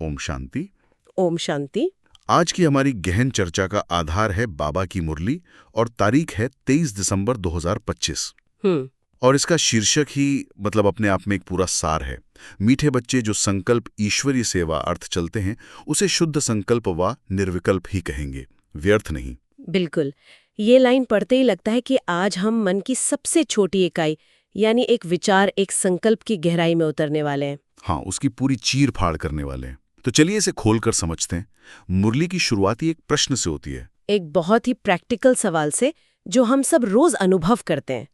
ओम शांति। ओम शांति। आज की हमारी गहन चर्चा का आधार है बाबा की मुरली और तारीख है 23 दिसंबर 2025। हम्म। और इसका शीर्षक ही अपने आप में एक पूरा सार है। मीठे बच्चे जो संकल्प ईश्वरीय सेवा अर्थ चलते हैं उसे शुद्ध संकल्प व निर्विकल्प ही कहेंगे, व्यर्थ नहीं। बिल्कुल। ये लाइन पढ़ते ही लगता है कि आज हम मन की सबसे छोटी इकाई यानी एक विचार, एक संकल्प की गहराई में उतरने वाले हैं। हाँ, उसकी पूरी चीर फाड़ करने वाले हैं। तो चलिए इसे खोलकर समझते हैं। मुरली की शुरुआत ही एक प्रश्न से होती है, एक बहुत ही प्रैक्टिकल सवाल से जो हम सब रोज अनुभव करते हैं।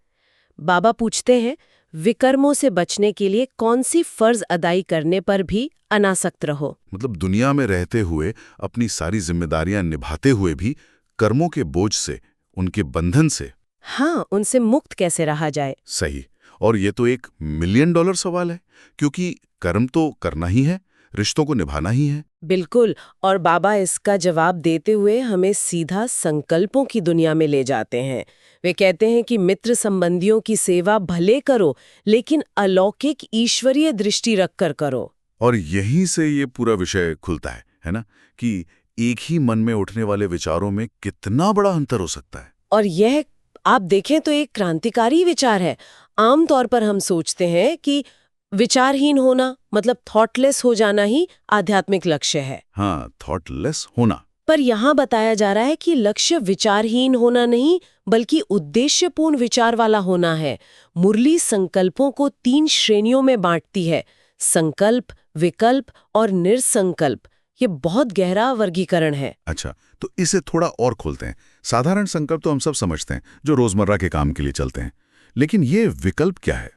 बाबा पूछते हैं, विकर्मों से बचने के लिए कौन सी फर्ज अदाई करने पर भी अनासक्त रहो। दुनिया में रहते हुए अपनी सारी जिम्मेदारियां निभाते हुए भी कर्मों के बोझ से, उनके बंधन से। हाँ, उनसे मुक्त कैसे रहा जाए। सही। और ये तो एक $1,000,000 सवाल है, क्योंकि कर्म तो करना ही है, रिश्तों को निभाना ही है। बिल्कुल। और बाबा इसका जवाब देते हुए हमें सीधा संकल्पों की दुनिया में ले जाते हैं। वे कहते हैं कि मित्र संबंधियों की सेवा भले करो, लेकिन अलौकिक ईश्वरीय दृष्टि रखकर करो। और यहीं से ये पूरा विषय खुलता है ना, कि एक ही मन में उठने वाले विचारों में कितना बड़ा अंतर हो सकता है। और यह आप देखें तो एक क्रांतिकारी विचार है। आमतौर पर हम सोचते हैं कि विचारहीन होना मतलब थॉटलेस हो जाना ही आध्यात्मिक लक्ष्य है। हाँ, थॉटलेस होना। पर यहाँ बताया जा रहा है कि लक्ष्य विचारहीन होना नहीं, बल्कि उद्देश्यपूर्ण विचार वाला होना है। मुरली संकल्पों को 3 श्रेणियों में बांटती है: संकल्प, विकल्प और निरसंकल्प। ये बहुत गहरा वर्गीकरण है। अच्छा, तो इसे थोड़ा और खोलते हैं। साधारण संकल्प तो हम सब समझते हैं, जो रोजमर्रा के काम के लिए चलते हैं। लेकिन ये विकल्प क्या है?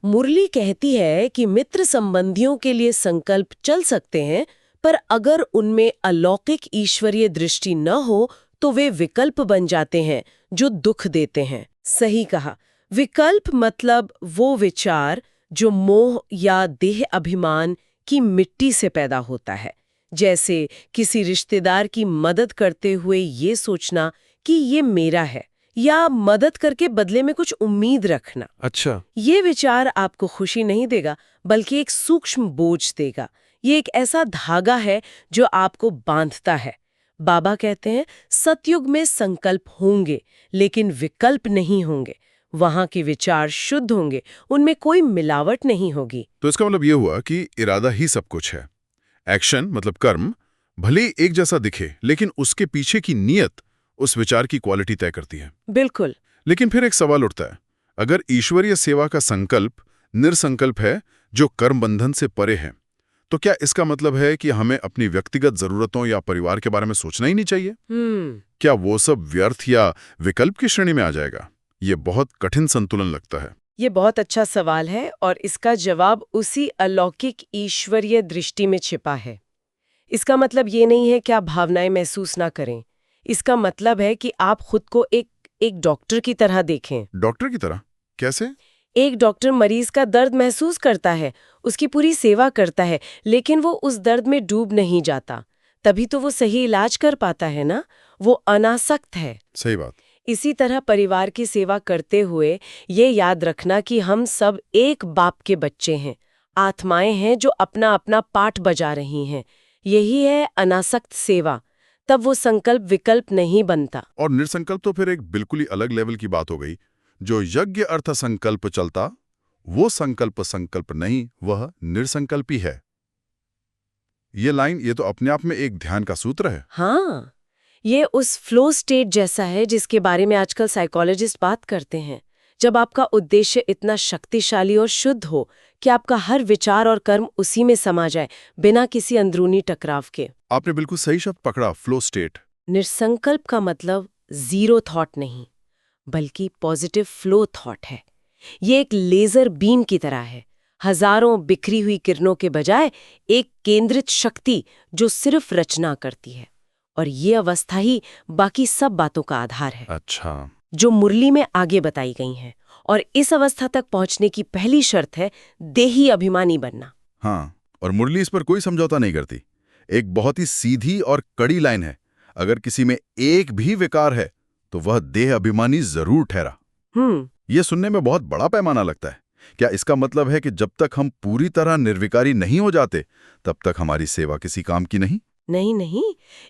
मुरली कहती है कि मित्र संबंधियों के लिए संकल्प चल सकते हैं, पर अगर उनमें अलौकिक ईश्वरीय दृष्टि न हो तो वे विकल्प बन जाते हैं जो दुख देते हैं। सही कहा। विकल्प मतलब वो विचार जो मोह या देह अभिमान की मिट्टी से पैदा होता है। जैसे किसी रिश्तेदार की मदद करते हुए ये सोचना कि ये मेरा है, या मदद करके बदले में कुछ उम्मीद रखना। अच्छा। ये विचार आपको खुशी नहीं देगा, बल्कि एक सूक्ष्म बोझ देगा। ये एक ऐसा धागा है जो आपको बांधता है। बाबा कहते हैं, सतयुग में संकल्प होंगे, लेकिन विकल्प नहीं होंगे। वहां के विचार शुद्ध होंगे, उनमें कोई मिलावट नहीं होगी। तो इसका मतलब ये हुआ कि इरादा ही सब कुछ है। एक्शन कर्म भले ही एक जैसा दिखे, लेकिन उसके पीछे की नीयत उस विचार की क्वालिटी तय करती है। बिल्कुल। लेकिन फिर एक सवाल उठता है, अगर ईश्वरीय सेवा का संकल्प निरसंकल्प है, जो कर्म बंधन से परे है, तो क्या इसका मतलब है कि हमें अपनी व्यक्तिगत जरूरतों या परिवार के बारे में सोचना ही नहीं चाहिए? क्या वो सब व्यर्थ या विकल्प की श्रेणी में आ जाएगा? ये बहुत कठिन संतुलन लगता है। ये बहुत अच्छा सवाल है, और इसका जवाब उसी अलौकिक ईश्वरीय दृष्टि में छिपा है। इसका मतलब ये नहीं है कि आप भावनाएं महसूस ना करें। इसका मतलब है कि आप खुद को एक डॉक्टर की तरह देखें। डॉक्टर की तरह? कैसे? एक डॉक्टर मरीज का दर्द महसूस करता है, उसकी पूरी सेवा करता है, लेकिन वो उस दर्द में डूब नहीं जाता। तभी तो वो सही इलाज कर पाता है ना। वो अनासक्त है। सही बात। इसी तरह परिवार की सेवा करते हुए ये याद रखना कि हम सब एक बाप के बच्चे हैं, आत्माएं हैं जो अपना अपना पाठ बजा रही हैं। यही है अनासक्त सेवा। तब वो संकल्प विकल्प नहीं बनता। और निरसंकल्प तो फिर एक बिल्कुल ही अलग लेवल की बात हो गई। जो यज्ञ अर्थ संकल्प चलता, वो संकल्प नहीं, वह निरसंकल्प ही है। ये लाइन, ये तो अपने आप में एक ध्यान का सूत्र है। हाँ, ये उस फ्लो स्टेट जैसा है जिसके बारे में आजकल साइकोलॉजिस्ट बात करते हैं। जब आपका उद्देश्य इतना शक्तिशाली और शुद्ध हो कि आपका हर विचार और कर्म उसी में समा जाए, बिना किसी अंदरूनी टकराव के। आपने बिल्कुल सही शब्द पकड़ा, फ्लो स्टेट। निरसंकल्प का मतलब जीरो थॉट नहीं, बल्कि पॉजिटिव फ्लो थॉट है। ये एक लेजर बीम की तरह है, हजारों बिखरी हुई किरणों के बजाय एक केंद्रित शक्ति जो सिर्फ रचना करती है। और ये अवस्था ही बाकी सब बातों का आधार है। अच्छा। जो मुरली में आगे बताई गई हैं। और इस अवस्था तक पहुंचने की पहली शर्त है देही अभिमानी बनना। हाँ, और मुरली इस पर कोई समझौता नहीं करती। एक बहुत ही सीधी और कड़ी लाइन है, अगर किसी में एक भी विकार है तो वह देह अभिमानी जरूर ठहरा। हम्म। यह सुनने में बहुत बड़ा पैमाना लगता है, क्या इसका मतलब है कि जब तक हम पूरी तरह निर्विकारी नहीं हो जाते तब तक हमारी सेवा किसी काम की नहीं? नहीं नहीं,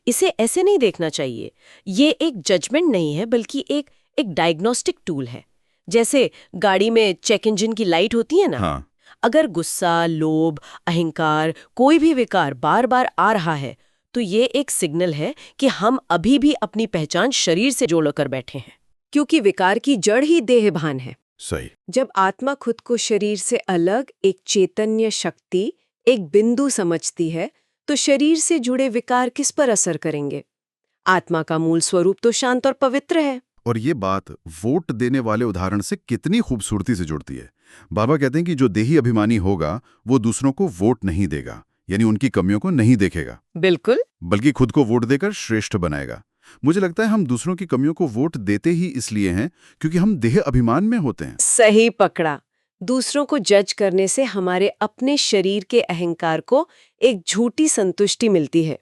इसे ऐसे नहीं देखना चाहिए। ये एक जजमेंट नहीं है, बल्कि एक डायग्नोस्टिक टूल है। जैसे गाड़ी में चेक इंजन की लाइट होती है ना। हाँ। अगर गुस्सा, लोभ, अहंकार, कोई भी विकार बार बार आ रहा है, तो ये एक सिग्नल है कि हम अभी भी अपनी पहचान शरीर से जोड़कर बैठे हैं, क्योंकि विकार की जड़ ही देह भान है। सही। जब आत्मा खुद को शरीर से अलग एक चैतन्य शक्ति, एक बिंदु समझती है, तो शरीर से जुड़े विकार किस पर असर करेंगे? आत्मा का मूल स्वरूप तो शांत और पवित्र है। और ये बात वोट देने वाले उदाहरण से कितनी खूबसूरती से जुड़ती है। बाबा कहते हैं कि जो देही अभिमानी होगा वो दूसरों को वोट नहीं देगा, यानी उनकी कमियों को नहीं देखेगा, बिल्कुल, बल्कि खुद को वोट देकर श्रेष्ठ बनाएगा। मुझे लगता है हम दूसरों की कमियों को वोट देते ही इसलिए हैं क्योंकि हम देह अभिमान में होते हैं। सही पकड़ा। दूसरों को जज करने से हमारे अपने शरीर के अहंकार को एक झूठी संतुष्टि मिलती है।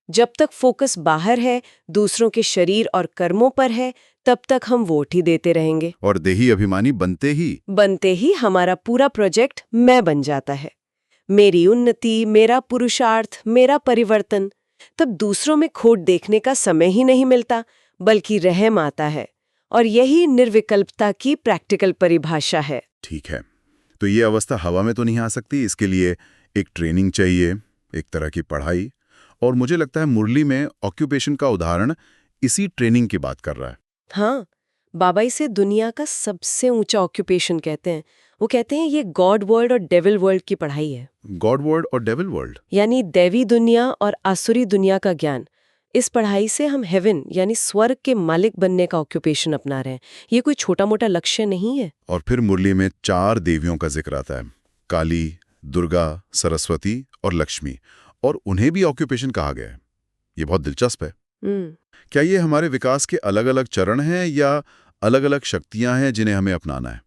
जब तक फोकस बाहर है, दूसरों के शरीर और कर्मों पर है, तब तक हम वोट ही देते रहेंगे। और देही अभिमानी बनते ही हमारा पूरा प्रोजेक्ट मैं बन जाता है। मेरी उन्नति, मेरा पुरुषार्थ, मेरा परिवर्तन। तब दूसरों में खोट देखने का समय ही नहीं मिलता, बल्कि रहम आता है। और यही निर्विकल्पता की प्रैक्टिकल परिभाषा है। ठीक है, तो ये अवस्था हवा में तो नहीं आ सकती। इसके लिए एक ट्रेनिंग चाहिए, एक तरह की पढ़ाई। और मुझे लगता है मुरली में ऑक्यूपेशन का उदाहरण इसी ट्रेनिंग की बात कर रहा है। हाँ, बाबा इसे दुनिया का सबसे ऊंचा ऑक्यूपेशन कहते हैं। वो कहते हैं ये गॉड वर्ल्ड और डेविल वर्ल्ड की पढ़ाई है। गॉड वर्ल्ड और डेविल वर्ल्ड यानी दैवी दुनिया और आसुरी दुनिया का ज्ञान। इस पढ़ाई से हम हेवन यानी स्वर्ग के मालिक बनने का ऑक्यूपेशन अपना रहे हैं। ये कोई छोटा मोटा लक्ष्य नहीं है। और फिर मुरली में 4 देवियों का जिक्र आता है, काली, दुर्गा, सरस्वती और लक्ष्मी, और उन्हें भी ऑक्यूपेशन कहा गया है। ये बहुत दिलचस्प है। क्या ये हमारे विकास के अलग अलग चरण हैं या अलग अलग शक्तियां हैं जिन्हें हमें अपनाना है?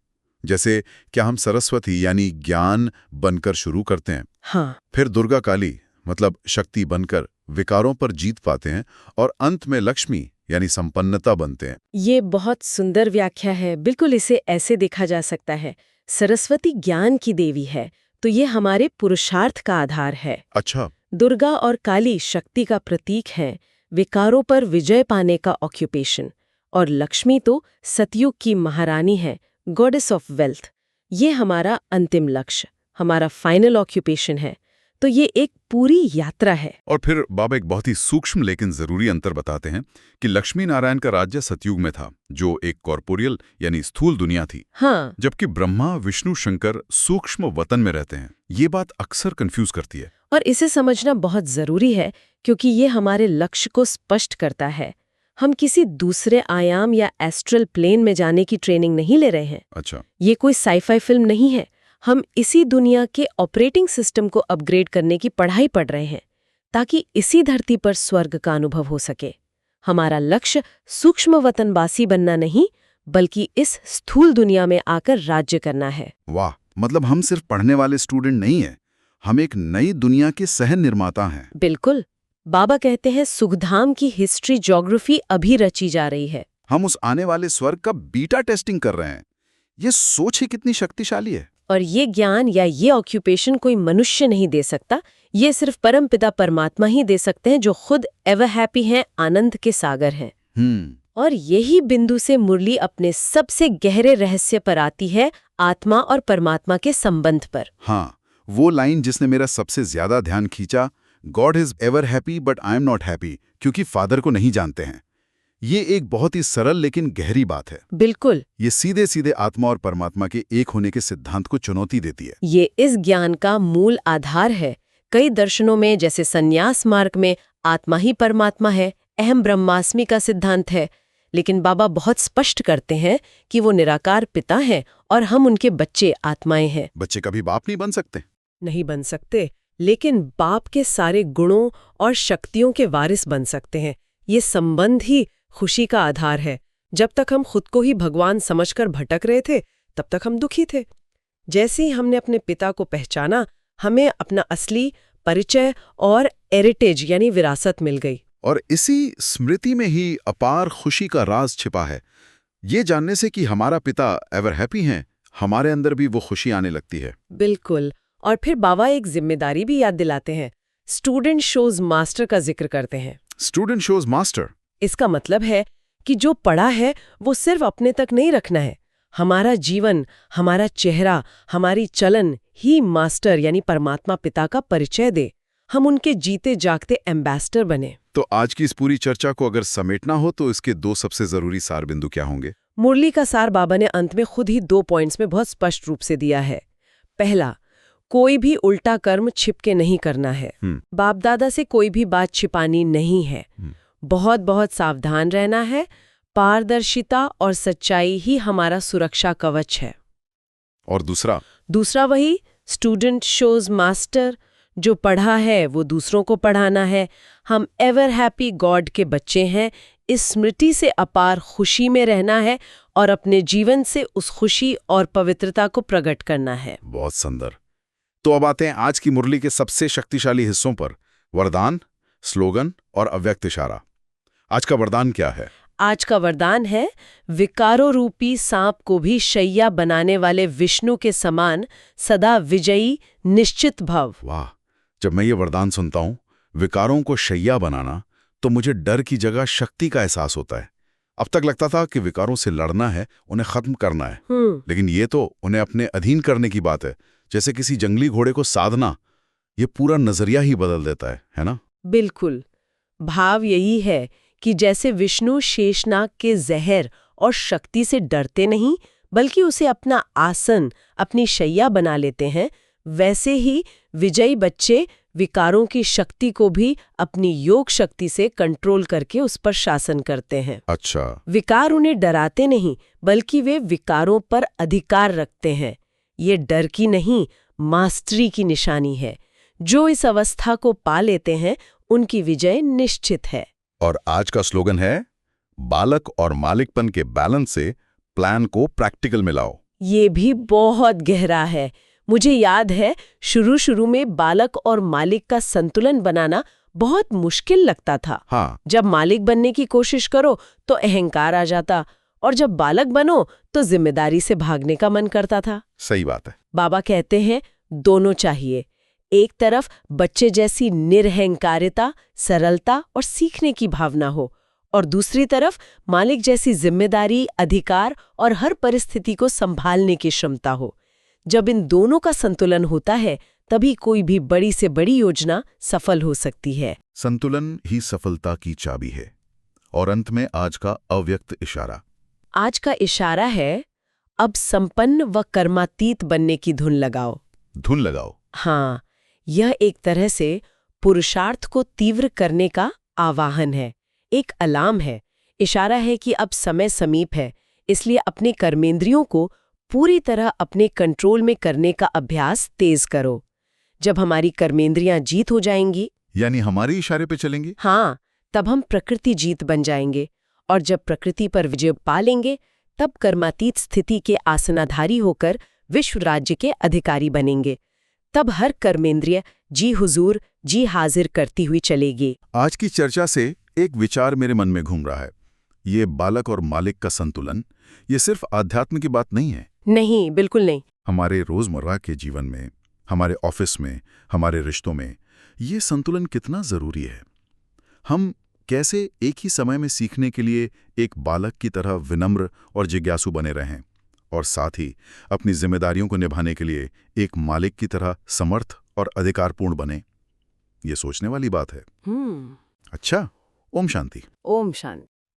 जैसे क्या हम सरस्वती यानी ज्ञान बनकर शुरू करते हैं, हाँ, फिर दुर्गा काली मतलब शक्ति बनकर विकारों पर जीत पाते हैं, और अंत में लक्ष्मी यानी संपन्नता बनते हैं? ये बहुत सुंदर व्याख्या है। बिल्कुल इसे ऐसे देखा जा सकता है, सरस्वती ज्ञान की देवी है, तो ये हमारे पुरुषार्थ का आधार है। अच्छा। दुर्गा और काली शक्ति का प्रतीक है, विकारों पर विजय पाने का ऑक्यूपेशन। और लक्ष्मी तो सतयुग की महारानी है, गॉडेस ऑफ वेल्थ। ये हमारा अंतिम लक्ष्य, हमारा फाइनल ऑक्यूपेशन है। तो ये एक पूरी यात्रा है। और फिर बाबा एक बहुत ही सूक्ष्म लेकिन जरूरी अंतर बताते हैं कि लक्ष्मी नारायण का राज्य सतयुग में था, जो एक कॉर्पोरियल यानी स्थूल दुनिया थी। हाँ, जबकि ब्रह्मा, विष्णु, शंकर सूक्ष्म वतन में रहते हैं। ये बात अक्सर कंफ्यूज करती है। और इसे समझना बहुत जरूरी है, क्योंकि ये हमारे लक्ष्य को स्पष्ट करता है। हम किसी दूसरे आयाम या एस्ट्रल प्लेन में जाने की ट्रेनिंग नहीं ले रहे हैं। अच्छा। ये कोई साइफाई फिल्म नहीं है। हम इसी दुनिया के ऑपरेटिंग सिस्टम को अपग्रेड करने की पढ़ाई पढ़ रहे हैं, ताकि इसी धरती पर स्वर्ग का अनुभव हो सके। हमारा लक्ष्य सूक्ष्म वतनवासी बनना नहीं, बल्कि इस स्थूल दुनिया में आकर राज्य करना है। वाह, मतलब हम सिर्फ पढ़ने वाले स्टूडेंट नहीं हैं, हम एक नई दुनिया के सह निर्माता हैं। बिल्कुल। बाबा कहते हैं सुखधाम की हिस्ट्री ज्योग्राफी अभी रची जा रही है। हम उस आने वाले स्वर्ग का बीटा टेस्टिंग कर रहे हैं। ये सोच ही कितनी शक्तिशाली है। और ये ज्ञान या ये ऑक्यूपेशन कोई मनुष्य नहीं दे सकता। ये सिर्फ परमपिता परमात्मा ही दे सकते हैं, जो खुद एवर हैप्पी हैं, आनंद के सागर हैं। और यही बिंदु से मुरली अपने सबसे गहरे रहस्य पर आती है, आत्मा और परमात्मा के संबंध पर। हाँ, वो लाइन जिसने मेरा सबसे ज्यादा ध्यान खींचा, God is ever happy but I am not happy, क्योंकि फादर को नहीं जानते हैं। ये एक बहुत ही सरल लेकिन गहरी बात है। बिल्कुल। ये सीधे सीधे आत्मा और परमात्मा के एक होने के सिद्धांत को चुनौती देती है। ये इस ज्ञान का मूल आधार है। कई दर्शनों में, जैसे संन्यास मार्ग में, आत्मा ही परमात्मा है, अहम ब्रह्मास्मि का सिद्धांत है। लेकिन बाबा बहुत स्पष्ट करते हैं कि वो निराकार पिता हैं और हम उनके बच्चे आत्माएं हैं। बच्चे कभी बाप नहीं बन सकते। नहीं बन सकते, लेकिन बाप के सारे गुणों और शक्तियों के वारिस बन सकते हैं। ये संबंध ही खुशी का आधार है। जब तक हम खुद को ही भगवान समझकर भटक रहे थे, तब तक हम दुखी थे। जैसे ही हमने अपने पिता को पहचाना, हमें अपना असली परिचय और हेरिटेज यानी विरासत मिल गई। और इसी स्मृति में ही अपार खुशी का राज छिपा है। ये जानने से कि हमारा पिता एवर हैप्पी हैं, हमारे अंदर भी वो खुशी आने लगती है। बिल्कुल। और फिर बाबा एक जिम्मेदारी भी याद दिलाते हैं। स्टूडेंट शोज मास्टर का जिक्र करते हैं। Student shows master. इसका मतलब है कि जो पढ़ा है वो सिर्फ अपने तक नहीं रखना है। हमारा जीवन, हमारा चेहरा, हमारी चलन ही मास्टर यानी परमात्मा पिता का परिचय दे। हम उनके जीते जागते एम्बेसडर बने। तो आज की इस पूरी चर्चा को अगर समेटना हो तो इसके 2 सबसे जरूरी सार बिंदु क्या होंगे? मुरली का सार बाबा ने अंत में खुद ही 2 पॉइंट्स में बहुत स्पष्ट रूप से दिया है। पहला, कोई भी उल्टा कर्म छिप के नहीं करना है। बाप दादा से कोई भी बात छिपानी नहीं है। बहुत बहुत सावधान रहना है। पारदर्शिता और सच्चाई ही हमारा सुरक्षा कवच है। और दूसरा वही स्टूडेंट शोज मास्टर। जो पढ़ा है वो दूसरों को पढ़ाना है। हम एवर हैप्पी गॉड के बच्चे हैं। इस स्मृति से अपार खुशी में रहना है और अपने जीवन से उस खुशी और पवित्रता को प्रकट करना है। बहुत सुंदर। तो अब आते हैं आज की मुरली के सबसे शक्तिशाली हिस्सों पर, वरदान, स्लोगन और अव्यक्त इशारा। आज का वरदान क्या है? आज का वरदान है, विकारों रूपी सांप को भी शैया बनाने वाले विष्णु के समान सदा विजयी निश्चित भव। वाह! जब मैं ये वरदान सुनता हूं, विकारों को शैया बनाना, तो मुझे डर की जगह शक्ति का एहसास होता है। अब तक लगता था कि विकारों से लड़ना है, उन्हें खत्म करना है, लेकिन ये तो उन्हें अपने अधीन करने की बात है। जैसे किसी जंगली घोड़े को साधना, ये पूरा नजरिया ही बदल देता है ना? बिल्कुल। भाव यही है कि जैसे विष्णु शेषनाग के जहर और शक्ति से डरते नहीं, बल्कि उसे अपना आसन, अपनी शैया बना लेते हैं, वैसे ही विजयी बच्चे विकारों की शक्ति को भी अपनी योग शक्ति से कंट्रोल करके उस पर शासन करते हैं। अच्छा। विकार उन्हें डराते नहीं, बल्कि वे विकारों पर अधिकार रखते हैं। ये डर की नहीं, मास्टरी की निशानी है। जो इस अवस्था को पा लेते हैं, उनकी विजय निश्चित है। और आज का स्लोगन है, बालक और मालिकपन के बैलेंस से प्लान को प्रैक्टिकल में लाओ। ये भी बहुत गहरा है। मुझे याद है, शुरू में बालक और मालिक का संतुलन बनाना बहुत मुश्किल लगता था। हाँ। जब मालिक बनने की कोशिश करो तो अहंकार आ जाता, और जब बालक बनो तो जिम्मेदारी से भागने का मन करता था। सही बात है। बाबा कहते हैं, दोनों चाहिए। एक तरफ बच्चे जैसी निरहंकारिता, सरलता और सीखने की भावना हो, और दूसरी तरफ मालिक जैसी जिम्मेदारी, अधिकार और हर परिस्थिति को संभालने की क्षमता हो। जब इन दोनों का संतुलन होता है, तभी कोई भी बड़ी से बड़ी योजना सफल हो सकती है। संतुलन ही सफलता की चाबी है। और अंत में आज का अव्यक्त इशारा। आज का इशारा है, अब संपन्न व कर्मातीत बनने की धुन लगाओ। धुन लगाओ। हाँ, यह एक तरह से पुरुषार्थ को तीव्र करने का आवाहन है, एक अलार्म है। इशारा है कि अब समय समीप है, इसलिए अपने कर्मेंद्रियों को पूरी तरह अपने कंट्रोल में करने का अभ्यास तेज करो। जब हमारी कर्मेंद्रियां जीत हो जाएंगी, यानी हमारे इशारे पे चलेंगी, हाँ, तब हम प्रकृति जीत बन जाएंगे। और जब प्रकृति पर विजय पा लेंगे, तब कर्मातीत स्थिति के आसनाधारी होकर विश्व राज्य के अधिकारी बनेंगे। तब हर कर्मेंद्रिय जी हुजूर, जी हाजिर करती हुई चलेगी। आज की चर्चा से एक विचार मेरे मन में घूम रहा है। ये बालक और मालिक का संतुलन, ये सिर्फ आध्यात्म की बात नहीं है। नहीं, बिल्कुल नहीं। हमारे रोजमर्रा के जीवन में, हमारे ऑफिस में, हमारे रिश्तों में ये संतुलन कितना जरूरी है। हम कैसे एक ही समय में सीखने के लिए एक बालक की तरह विनम्र और जिज्ञासु बने रहें, और साथ ही अपनी जिम्मेदारियों को निभाने के लिए एक मालिक की तरह समर्थ और अधिकारपूर्ण बने। ये सोचने वाली बात है। अच्छा, ओम शांति। ओम शांति।